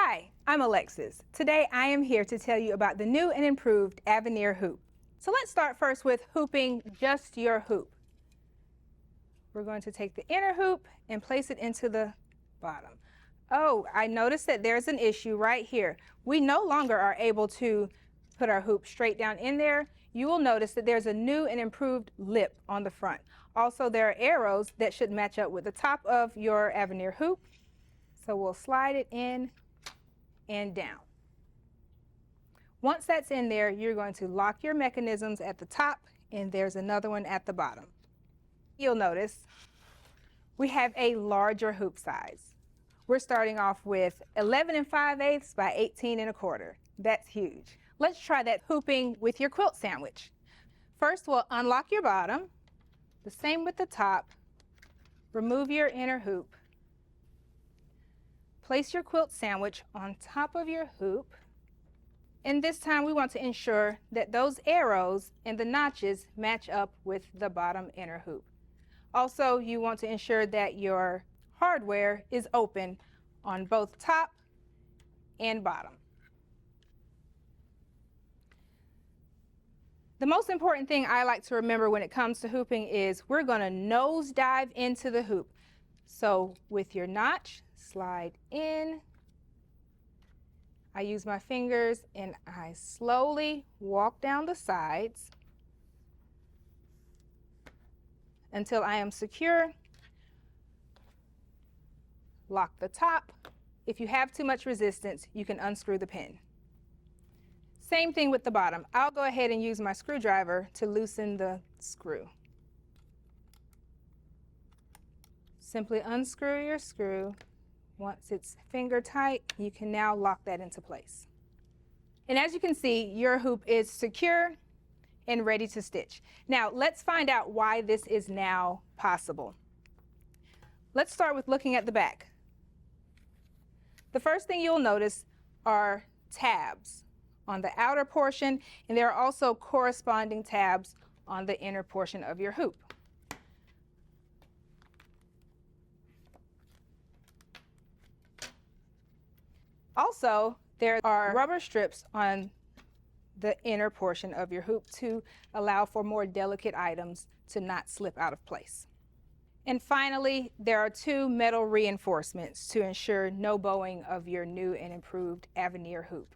Hi, I'm Alexis. Today I am here to tell you about the new and improved Aveneer hoop. So let's start first with hooping just your hoop. We're going to take the inner hoop and place it into the bottom. Oh, I noticed that there's an issue right here. We no longer are able to put our hoop straight down in there. You will notice that there's a new and improved lip on the front. Also, there are arrows that should match up with the top of your Aveneer hoop. So we'll slide it in and down. Once that's in there, you're going to lock your mechanisms at the top, and there's another one at the bottom. You'll notice we have a larger hoop size. We're starting off with 11 5/8 by 18 1/4. That's huge. Let's try that hooping with your quilt sandwich. First, we'll unlock your bottom, the same with the top. Remove your inner hoop. Place your quilt sandwich on top of your hoop. And this time we want to ensure that those arrows and the notches match up with the bottom inner hoop. Also, you want to ensure that your hardware is open on both top and bottom. The most important thing I like to remember when it comes to hooping is we're going to nose dive into the hoop. So with your notch, slide in. I use my fingers and I slowly walk down the sides until I am secure. Lock the top. If you have too much resistance, you can unscrew the pin. Same thing with the bottom. I'll go ahead and use my screwdriver to loosen the screw. Simply unscrew your screw. Once it's finger tight, you can now lock that into place. And as you can see, your hoop is secure and ready to stitch. Now, let's find out why this is now possible. Let's start with looking at the back. The first thing you'll notice are tabs on the outer portion, and there are also corresponding tabs on the inner portion of your hoop. Also, there are rubber strips on the inner portion of your hoop to allow for more delicate items to not slip out of place. And finally, there are two metal reinforcements to ensure no bowing of your new and improved Aveneer hoop.